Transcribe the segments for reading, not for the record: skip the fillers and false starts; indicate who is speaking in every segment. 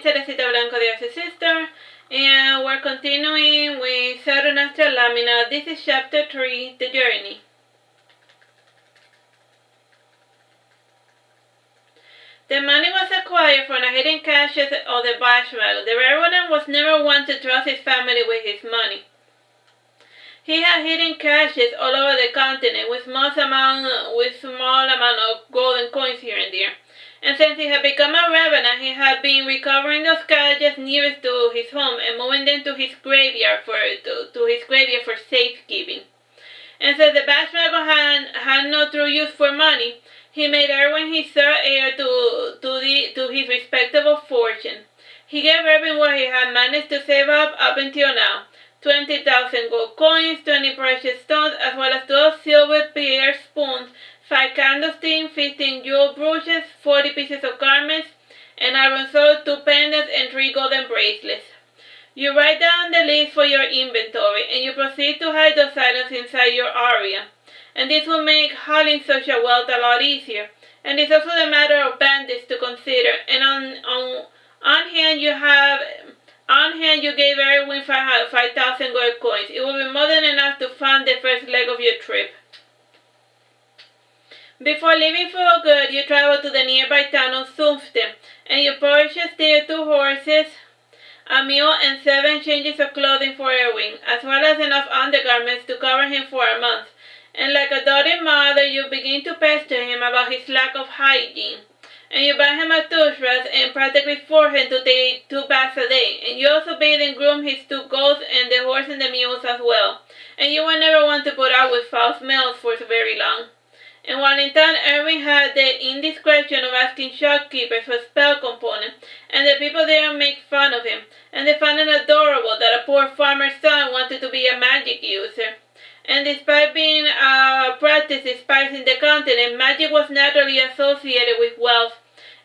Speaker 1: Teresita Blanco de su sister, and we're continuing with Saturnastra Lamina. This is chapter 3, The Journey. The money was acquired from the hidden caches of the Bashmag. The Reverend was never one to trust his family with his money. He had hidden caches all over the continent with small amount of golden coins here and there. And since he had become a revenant, he had been recovering those caches nearest to his home and moving them to his graveyard for safekeeping. And since the Bashmago had no true use for money, he made Irving his third heir to his respectable fortune. He gave Irving what he had managed to save up until now. 20,000 gold coins, 20 precious stones, as well as 12 silver beer spoons, 5 candlesticks, 15 jewel brooches, 40 pieces of garments, and iron sword, 2 pendants, and 3 golden bracelets. You write down the list for your inventory, and you proceed to hide those items inside your area. And this will make hauling such a wealth a lot easier. And it's also the matter of bandits to consider. And on hand, you gave Irving 5,000 gold coins. It will be more than enough to fund the first leg of your trip. Before leaving for good, you travel to the nearby town of Sphynx, and you purchase there 2 horses, a mule, and 7 changes of clothing for Irving, as well as enough undergarments to cover him for a month. And like a doting mother, you begin to pester him about his lack of hygiene. And you buy him a toothbrush and practically force him to take 2 baths a day. And you also bathe and groom his 2 goats and the horse and the mules as well. And you will never want to put up with foul smells for very long. And while in town, Irving had the indiscretion of asking shopkeepers for spell components, and the people there make fun of him. And they found it adorable that a poor farmer's son wanted to be a magic user. And despite being practiced despite in the continent, magic was naturally associated with wealth.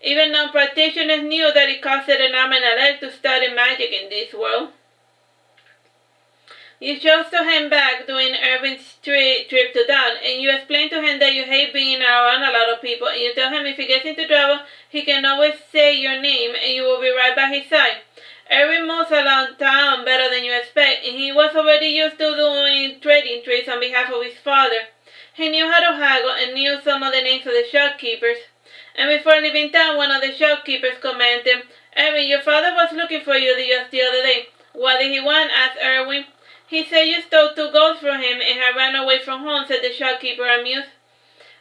Speaker 1: Even non-practitioners knew that it costed an arm and a leg to study magic in this world. You chose to him back during Irving's trip to town, and you explain to him that you hate being around a lot of people, and you tell him if he gets into trouble, he can always say your name, and you will be right by his side. Irving moves around town better than you expect, and he was already used to doing trading trades on behalf of his father. He knew how to haggle and knew some of the names of the shopkeepers. And before leaving town, one of the shopkeepers commented, "Irving, your father was looking for you just the other day." "What did he want?" asked Irving. "He said you stole 2 goats from him and had run away from home," said the shopkeeper, amused.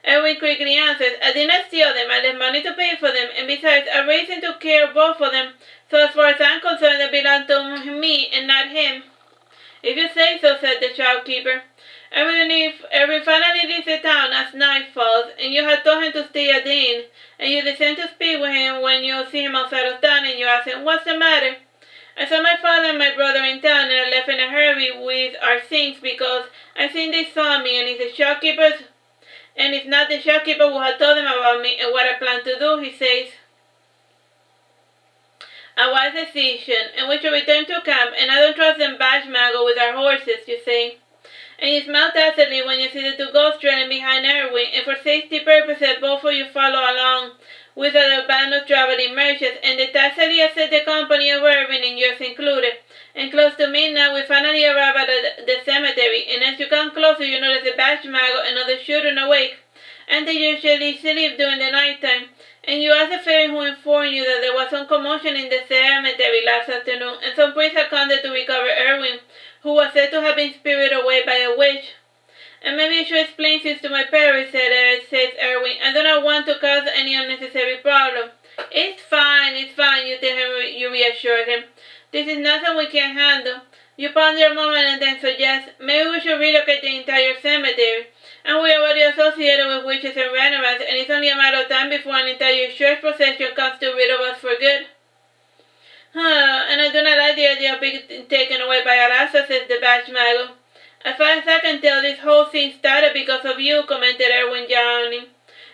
Speaker 1: Irving quickly answered, "I did not steal them. I left money to pay for them, and besides, I raised and took care of both of them. So as far as I'm concerned, they belong to me and not him." "If you say so," said the shopkeeper. Irving finally leaves the town as night falls, and you had told him to stay at the inn, and you descend to speak with him when you see him outside of town, and you ask him, "What's the matter?" "I saw my father and my brother in town, and I left in a hurry with Artsy because I think they saw me, and it's not the shopkeeper who had told them about me and what I plan to do," he says. "A wise decision, and we should return to camp, and I don't trust them Bashmago with our horses," you say. And you smile tacitly when you see the 2 goats trailing behind Irving, and for safety purposes both of you follow along with a band of traveling merchants, and they tacitly accept the company of Irving and yours included. And close to midnight we finally arrive at the cemetery, and as you come closer you notice the Bashmago and other children awake, and they usually sleep during the nighttime. And you ask the fairy who informed you that there was some commotion in the cemetery last afternoon, and some priests had come there to recover Irving, who was said to have been spirited away by a witch. "And maybe you should explain things to my parents," says Irving. "I do not want to cause any unnecessary problem." It's fine, you reassure him. "This is nothing we can't handle." You ponder a moment and then suggest, "Maybe we should relocate the entire cemetery. And we're already associated with witches and revenants, and it's only a matter of time before an entire church procession comes to rid of us for good." "And I do not like the idea of being taken away by Artsy," says the Bashmago. "As far as I can tell, this whole thing started because of you," commented Irving, yawning.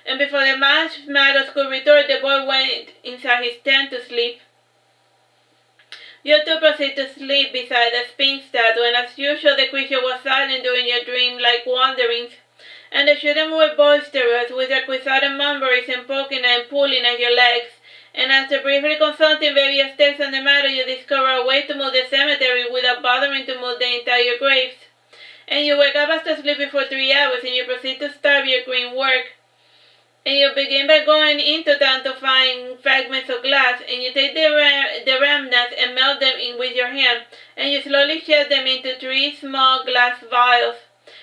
Speaker 1: And before the Bashmagos could retort, the boy went inside his tent to sleep. You 2 proceed to sleep beside the Sphynx statue, and as usual the creature was silent during your dream-like wanderings. And the children were boisterous, with their quixotic mumblings and poking and pulling at your legs, and after briefly consulting various texts on the matter, you discover a way to move the cemetery without bothering to move the entire graves. And you wake up after sleeping for 3 hours, and you proceed to start your green work. And you begin by going into town to find fragments of glass, and you take the remnants and melt them in with your hand, and you slowly shed them into 3 small glass vials.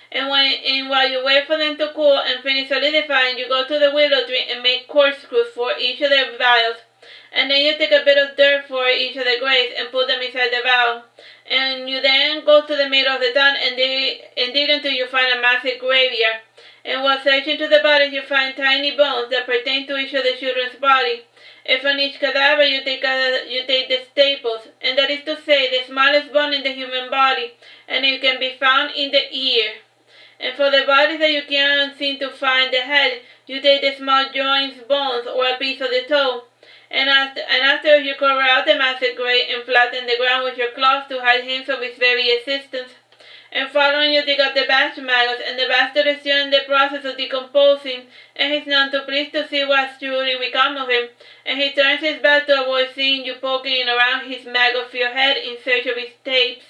Speaker 1: And while you wait for them to cool and finish solidifying, you go to the willow tree and make corkscrews for each of the vials. And then you take a bit of dirt for each of the graves and put them inside the vial. And you then go to the middle of the town and dig until you find a massive graveyard. And while searching through the bodies, you find tiny bones that pertain to each of the children's body. And from each cadaver, you take the staples, and that is to say, the smallest bone in the human body, and it can be found in the ear. And for the bodies that you can't seem to find the head, you take the small joints, bones, or a piece of the toe. And after you cover out the massive grave and flatten the ground with your claws to hide hints of its very existence. And following, you dig up the batch maggots, and the bastard is still in the process of decomposing, and he's none too pleased to see what's truly become of him, and he turns his back to avoid seeing you poking around his maggot-filled head in search of his tapes.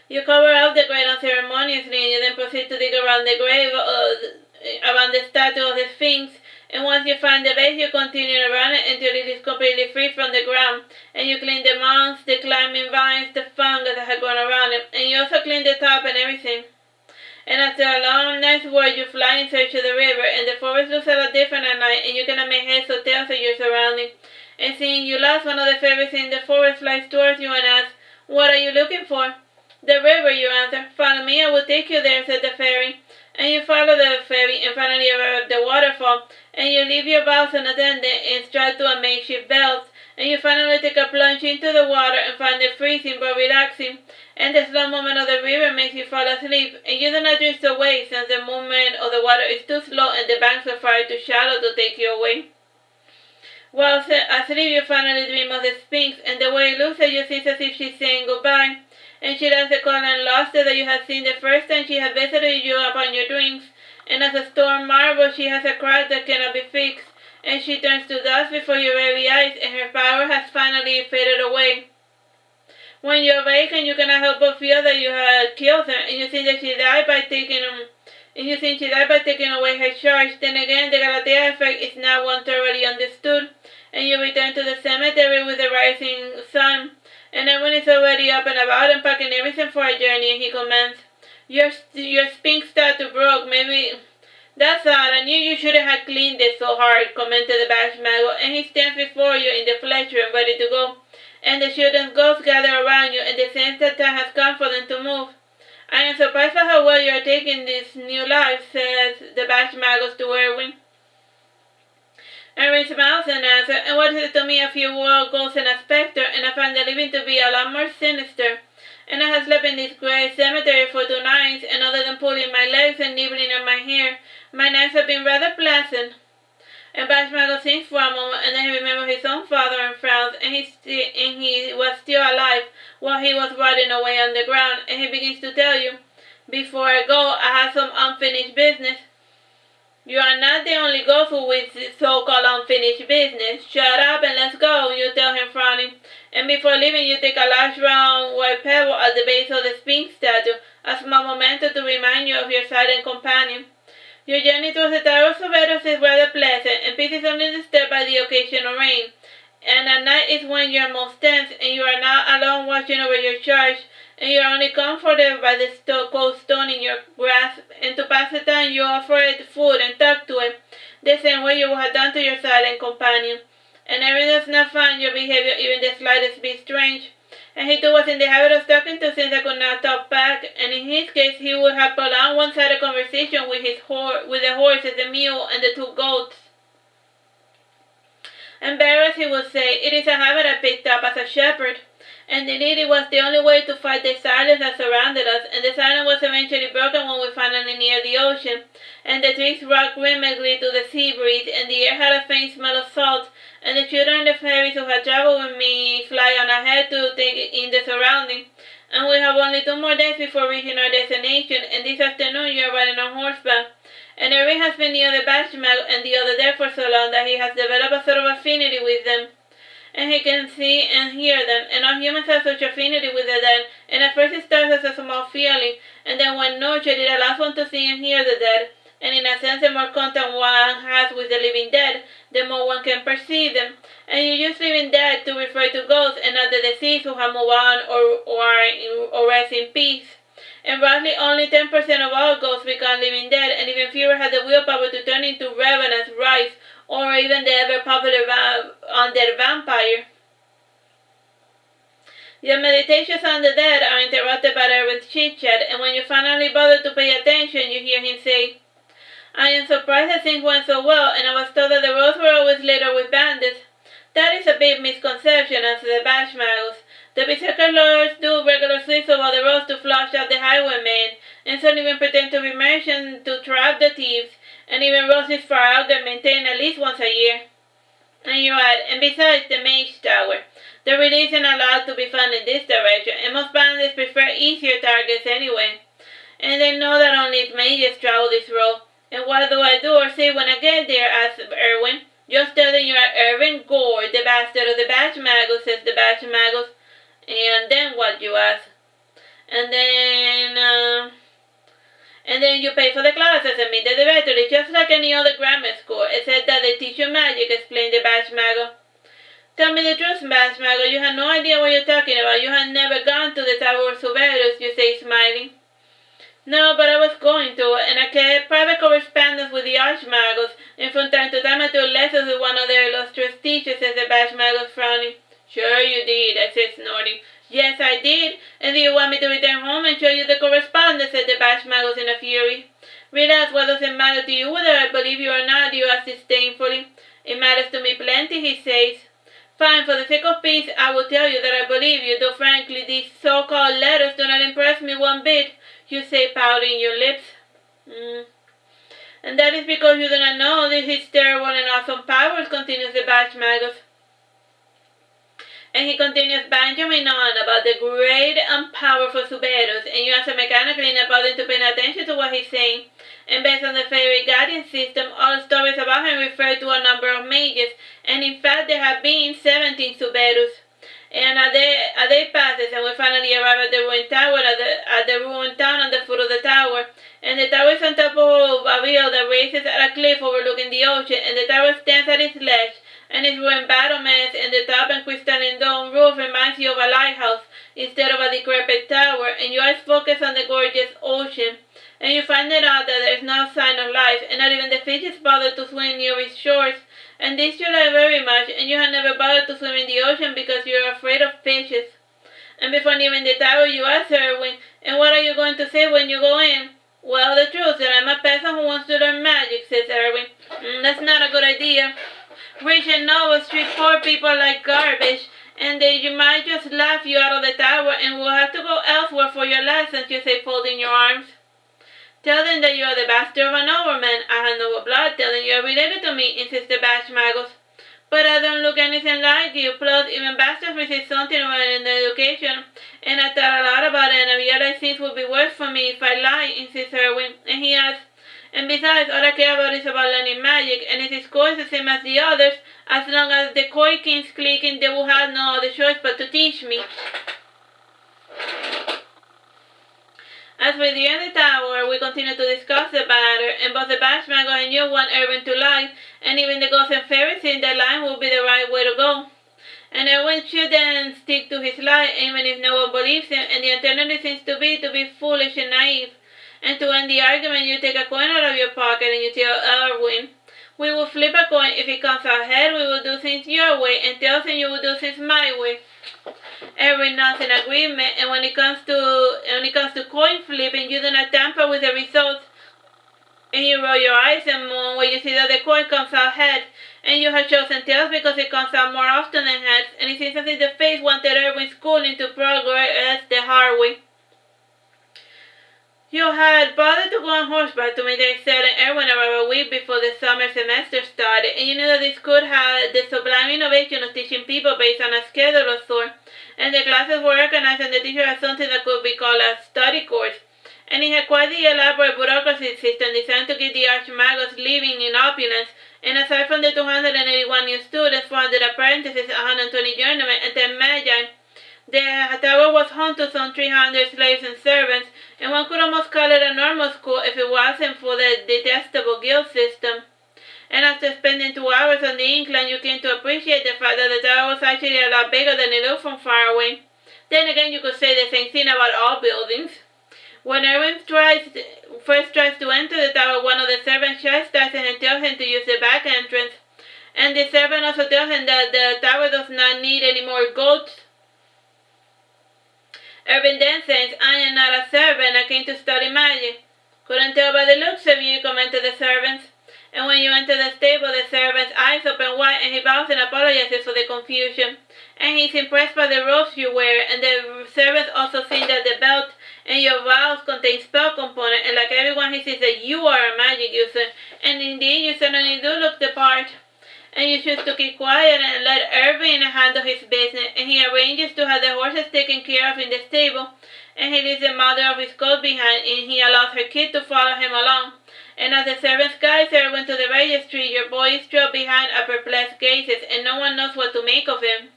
Speaker 1: You cover up the grave unceremoniously, and you then proceed to dig around the grave, around the statue of the Sphynx, and once you find the base, you continue around it until it is completely free from the ground, and you clean the moss, the climbing vines, the fungus that had grown around it, and you also clean the top and everything. And after a long night's work, you fly in search of the river, and the forest looks a lot different at night, and you cannot make heads or tails of your surroundings. And seeing you lost, one of the fairies in the forest flies towards you and asks, "What are you looking for?" "The river," you answer. "Follow me, I will take you there," said the fairy. And you follow the fairy and finally arrive at the waterfall, and you leave your vows unattended and stride to a makeshift belt, and you finally take a plunge into the water and find it freezing but relaxing, and the slow movement of the river makes you fall asleep, and you do not drift away since the movement of the water is too slow and the banks are far too shallow to take you away. While asleep, you finally dream of the Sphynx, and the way it looks at you seems as if she's saying goodbye. And she does the color and luster that you had seen the first time she had visited you upon your dreams, and as a storm marvel she has a crack that cannot be fixed, and she turns to dust before your very eyes, and her power has finally faded away. When you awaken, you cannot help but feel that you had killed her, and you think that she died by taking away her charge. Then again, the Galatea effect is not one thoroughly understood, and you return to the cemetery with the rising sun. And everyone is already up and about and packing everything for a journey, and he comments, Your Sphynx statue broke, maybe." "That's odd, I knew you shouldn't have cleaned it so hard," commented the batch maggot, and he stands before you in the flesh room ready to go. And the children's ghosts gather around you, and they sense that time has come for them to move. "I am surprised at how well you are taking this new life," says the batch maggot to Irving. Irving smiles and answers, "And what is it to me? A few world ghosts and a spectre, and I find the living to be a lot more sinister. And I have slept in this grey cemetery for 2 nights, and other than pulling my legs and nibbling at my hair, my nights have been rather pleasant." And Bashmago thinks for a moment, and then he remembers his own father and frowns, and he was still alive while he was rotting away on the ground, and he begins to tell you, "Before I go, I have some unfinished business." "You are not the only ghost with so-called unfinished business. Shut up and let's go," you tell him, frowning. And before leaving, you take a large round white pebble at the base of the Sphynx statue, a small memento to remind you of your silent companion. Your journey through the Tower of Soveros is rather pleasant, and peace is only disturbed by the occasional rain. And at night is when you are most tense, and you are not alone watching over your charge, and you are only comforted by the cold stone in your grasp, and to pass the time you offer it food and talk to it, the same way you would have done to your silent companion. And Irving does not find your behavior even the slightest bit strange, and he too was in the habit of talking to things that could not talk back, and in his case he would have prolonged one-sided conversation with the horses, the mule, and the 2 goats. And better, he would say, "It is a habit I picked up as a shepherd." And indeed it was the only way to fight the silence that surrounded us, and the silence was eventually broken when we finally neared the ocean, and the trees rocked rhythmically to the sea breeze, and the air had a faint smell of salt, and the children and the fairies who had traveled with me fly on ahead to take in the surroundings. And we have only 2 more days before reaching our destination, and this afternoon you are riding on horseback. and Irving has been near the batch mago and the other dead for so long that he has developed a sort of affinity with them. And he can see and hear them, and all humans have such affinity with the dead, and at first it starts as a small feeling, and then when nurtured it allows one to see and hear the dead, and in a sense the more contact one has with the living dead, the more one can perceive them, and you use living dead to refer to ghosts and not the deceased who have moved on or rest in peace. And roughly only 10% of all ghosts become living dead, and even fewer have the willpower to turn into revenants, rice, or even the ever-popular undead vampire. Your meditations on the dead are interrupted by Irving's chit-chat, and when you finally bother to pay attention, you hear him say, "I am surprised that things went so well, and I was told that the roads were always littered with bandits." "That is a big misconception," answered the batch magos. "The berserker lords do regular sweeps over the roads to flush out the highwaymen, and some even pretend to be merchants to trap the thieves, and even roast this far out get maintained at least once a year." And you add, "And besides the mage tower, the really isn't allowed to be found in this direction, and most bandits prefer easier targets anyway. And they know that only mages travel this road. And what do I do or say when I get there?" asked Irwin. "Just tell them you are Irving Gore, the bastard of the batch magos," says the batch magos. "And then what?" you ask. And then you pay for the classes and meet the director. It's just like any other grammar school, except that they teach you magic," explained the batch mago. "Tell me the truth, batch mago. You have no idea what you're talking about. You have never gone to the Tower of Suberus," you say, smiling. "No, but I was going to, and I kept private correspondence with the archmagos, and from time to time I took lessons with one of their illustrious teachers," says the batch mago, frowning. "Sure you did," I said, snorting. "Yes, I did. And do you want me to return home and show you the correspondence?" said the batch magos in a fury. "Relax, what does it matter to you whether I believe you or not?" you ask disdainfully. "It matters to me plenty," he says. "Fine, for the sake of peace, I will tell you that I believe you, though frankly these so-called letters do not impress me one bit," you say, pouting your lips. "And that is because you do not know his terrible and awesome powers," continues the batch magos. And he continues banjoing on about the great and powerful Suberus, and you answer mechanically, not bothering to pay attention to what he's saying. And based on the fairy guardian system, all stories about him refer to a number of mages, and in fact there have been 17 Suberus. And a day passes, and we finally arrive at the ruined tower, at the ruined town on the foot of the tower. And the tower is on top of a hill that raises at a cliff overlooking the ocean, and the tower stands at its ledge, and its ruined battlements and the top and crystalline dome roof reminds you of a lighthouse instead of a decrepit tower, and your eyes focus on the gorgeous ocean. And you find it out that there is no sign of life, and not even the fishes bother to swim near its shores. And this you like very much, and you have never bothered to swim in the ocean because you are afraid of fishes. And before leaving the tower, you ask Irwin, "And what are you going to say when you go in?" "Well, the truth, that I'm a peasant who wants to learn magic," says Irwin. "That's not a good idea. Rich and nobles treat poor people like garbage, and you might just laugh you out of the tower, and we'll have to go elsewhere for your lessons," you say, folding your arms. "Tell them that you are the bastard of a nobleman. I have noble blood. Tell them you are related to me," insists the batch magos. "But I don't look anything like you. Plus, even bastards receive something of an education, and I thought a lot about it, and I realized things would be worse for me if I lie," insists Irwin. And he adds, "And besides, all I care about is about learning magic, and if this course is the same as the others, as long as the koi king's clicking, they will have no other choice but to teach me." As we near the tower, we continue to discuss the matter, and both the batch mago and you want Irwin to lie, and even the ghosts and fairies think that lying will be the right way to go. And Irwin should then stick to his lie, even if no one believes him, and the alternative seems to be foolish and naive. And to end the argument, you take a coin out of your pocket and you tell Irwin, "We will flip a coin. If it comes out head, we will do things your way, and tails, and you will do things my way." Irwin nods in agreement, and when it comes to coin flipping, you do not tamper with the results, and you roll your eyes and moan when you see that the coin comes out head, and you have chosen tails because it comes out more often than heads, and it seems as if the face wanted Irwin's schooling to progress the hard way. You had bothered to go on horseback to meet the excellent Irwin about a week before the summer semester started, and you knew that this could have the sublime innovation of teaching people based on a schedule of sort, and the classes were organized and the teacher had something that could be called a study course. and he had quite the elaborate bureaucracy system designed to keep the archmagos living in opulence, and aside from the 281 new students, 400 apprentices, 120 journeymen, and 10 magi, the tower was home to some 300 slaves and servants, and one could almost call it a normal school if it wasn't for the detestable guild system. And after spending 2 hours on the incline, you came to appreciate the fact that the tower was actually a lot bigger than it looked from far away. Then again, you could say the same thing about all buildings. When Irving first tries to enter the tower, one of the servants chastises him and tells him to use the back entrance. And the servant also tells him that the tower does not need any more goats. Irving then says, "I am not a servant, I came to study magic." "Couldn't tell by the looks of you," commented the servants. And when you enter the stable, the servant's eyes open wide, and he bows and apologizes for the confusion. And he's impressed by the robes you wear, and the servants also think that the belt and your vials contain spell component, and like everyone, he says that you are a magic user, and indeed you certainly do look the part. And you choose to keep quiet and let Irving handle his business, and he arranges to have the horses taken care of in the stable, and he leaves the mother of his coat behind, and he allows her kid to follow him along. And as the servants guide Irving to the registry, your boy is trapped behind a perplexed gazes, and no one knows what to make of him.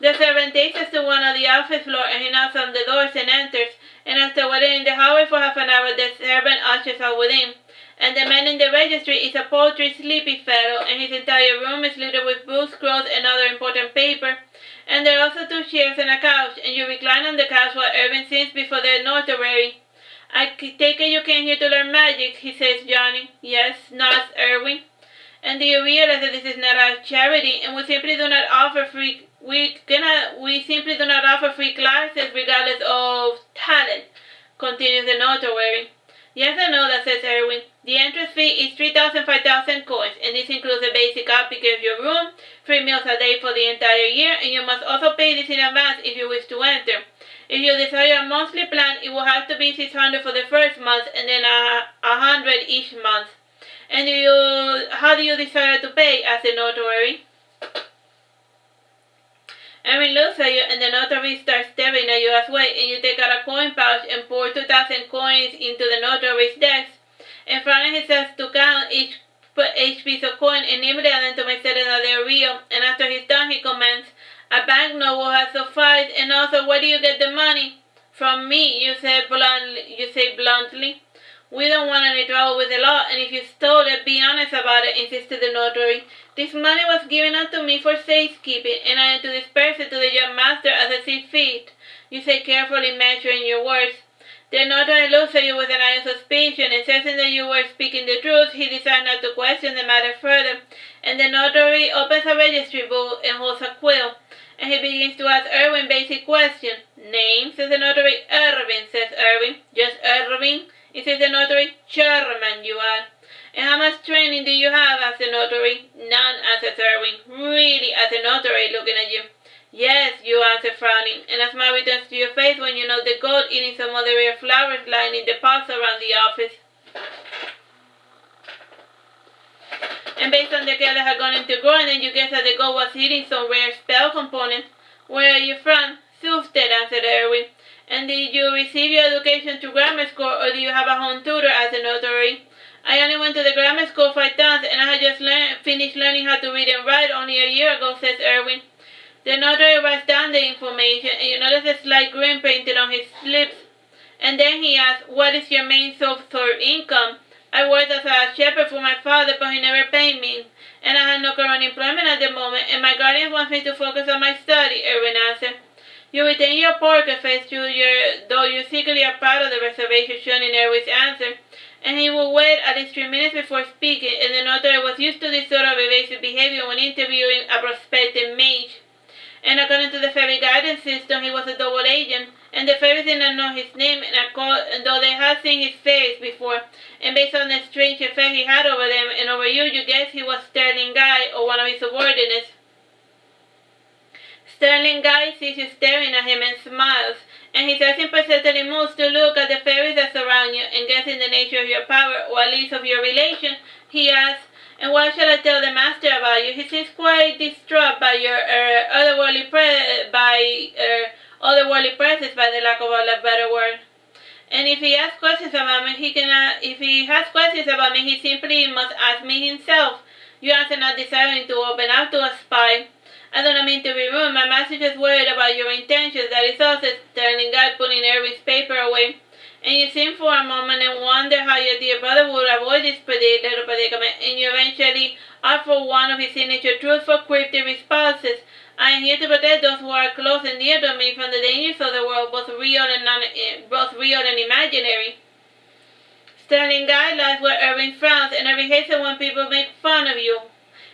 Speaker 1: The servant takes us to one of the office floor, and he knocks on the doors and enters, and after waiting in the hallway for half an hour, the servant ushers us within. And the man in the registry is a paltry, sleepy fellow, and his entire room is littered with books, scrolls, and other important paper. And there are also 2 chairs and a couch, and you recline on the couch while Irving sits before the notary. "I take it you came here to learn magic," he says, Johnny. "Yes," nods Irving. "And do you realize that this is not a charity, and we simply do not offer free classes regardless of talent," continues the notary. "Yes, I know that," says Irving. "The entrance fee is 3,000 5,000 coins, and this includes the basic upkeep of your room, 3 meals a day for the entire year, and you must also pay this in advance if you wish to enter. If you desire a monthly plan, it will have to be 600 for the first month, and then 100 each month." "And how do you desire to pay?" asks the notary. Irving looks at you, and the notary starts staring at you as well, and you take out a coin pouch and pour 2,000 coins into the notary's desk. And finally he says to count each piece of coin and nibble them to make certain that they're real. And after he's done, he comments, "A banknote will have sufficed, and also where do you get the money?" "From me," you say bluntly. "We don't want any trouble with the law, and if you stole it, be honest about it," insisted the notary. "This money was given out to me for safekeeping, and I am to disperse it to the young master as I see fit," you say, carefully measuring your words. The notary looks at you with an eye of suspicion, and sensing that you were speaking the truth, he decides not to question the matter further, and the notary opens a registry book and holds a quill, and he begins to ask Irving basic questions. "Name?" says the notary. "Irving," says Irving. "Just Irving?" says the notary. "Chairman," you add. "And how much training do you have?" asks the notary. "None," answers Irving. "Really?" asks the notary, looking at you. "Yes," you answer, frowning, and a smile returns to your face when you note the goat eating some of the rare flowers lining the paths around the office. And based on the care that had gone into growing it, you guess that the goat was eating some rare spell component. "Where are you from?" "Sufted," answered Irving. "And did you receive your education through grammar school, or do you have a home tutor?" asked the notary. "I only went to the grammar school 5 times, and I had just finished learning how to read and write only a year ago," says Irving. The notary writes down the information, and you notice a slight grin painted on his lips. And then he asks, "What is your main source of income?" "I worked as a shepherd for my father, but he never paid me, and I have no current employment at the moment, and my guardian wants me to focus on my study," Irving answered. You retain your poker face though you secretly are proud of the reservation shown in Irving's answer, and he will wait at least 3 minutes before speaking, and the notary was used to this sort of evasive behavior when interviewing a prospective mage. And according to the fairy guidance system, he was a double agent, and the fairies did not know his name, and though they had seen his face before, and based on the strange effect he had over them and over you, you guess he was Sterling Guy or one of his subordinates. Sterling Guy sees you staring at him and smiles, and his eyes imperceptibly moves to look at the fairies that surround you, and guessing the nature of your power, or at least of your relation, he asks, "And what shall I tell the master about you? He seems quite distraught by your otherworldly presence, by the lack of a better word. And if he has questions about me, he simply must ask me himself. You answer not desiring to open up to a spy. I do not mean to be rude. My master is worried about your intentions. That is all, said Sterling Guy, putting Irving's paper away. And you seem for a moment and wonder how your dear brother would avoid this little predicament, and you eventually offer one of his signature truths for cryptic responses. I am here to protect those who are close and dear to me from the dangers of the world, both real and imaginary. Sterling Guy laughs where Irving frowns, and Irving hates it when people make fun of you.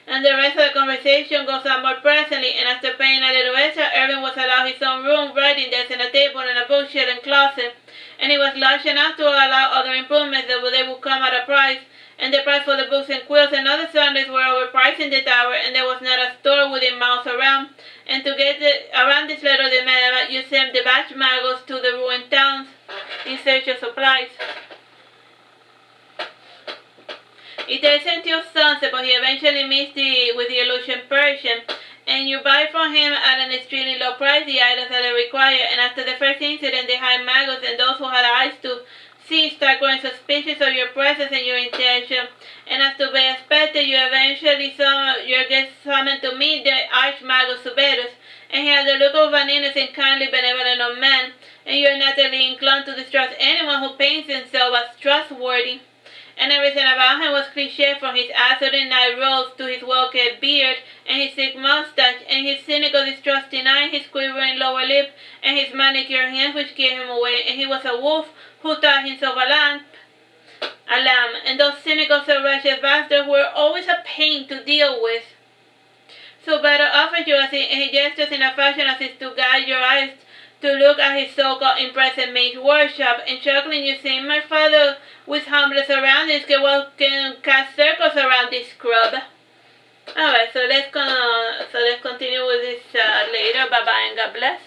Speaker 1: And the rest of the conversation goes on more presently, and after paying a little extra, Irving was allowed his own room, writing desk and a table and a bookshelf and closet, and he was large enough to allow other improvements that they would come at a price, and the price for the books and quilts and other surroundings were overpriced in the tower, and there was not a store within miles around. And to get around this letter, the man you sent the batch magos to the ruined towns in search of supplies. It isn't your sunset, but he eventually meets with the illusion Persian, and you buy from him at an extremely low price the items that they require, and after the first incident, the high magos and those who had eyes to see start growing suspicious of your presence and your intention, and as to be expected, you eventually get summoned to meet the arch-mago Suberus, and he has the look of an innocent, kindly, benevolent old man, and you are naturally inclined to distrust anyone who paints himself as trustworthy. And everything about him was cliché, from his acidine night robes to his well-kept beard and his thick mustache, and his cynical, distrusting eye, his quivering lower lip, and his manicured hands which gave him away. And he was a wolf who thought himself a lamb. And those cynical, self-righteous bastards were always a pain to deal with. So better offered you, and he gestures in a fashion as if to guide your eyes to look at his so-called impressive mage workshop, and chuckling, you see, my father with humble surroundings can cast circles around this scrub. Alright, so let's continue with this later. Bye bye and God bless.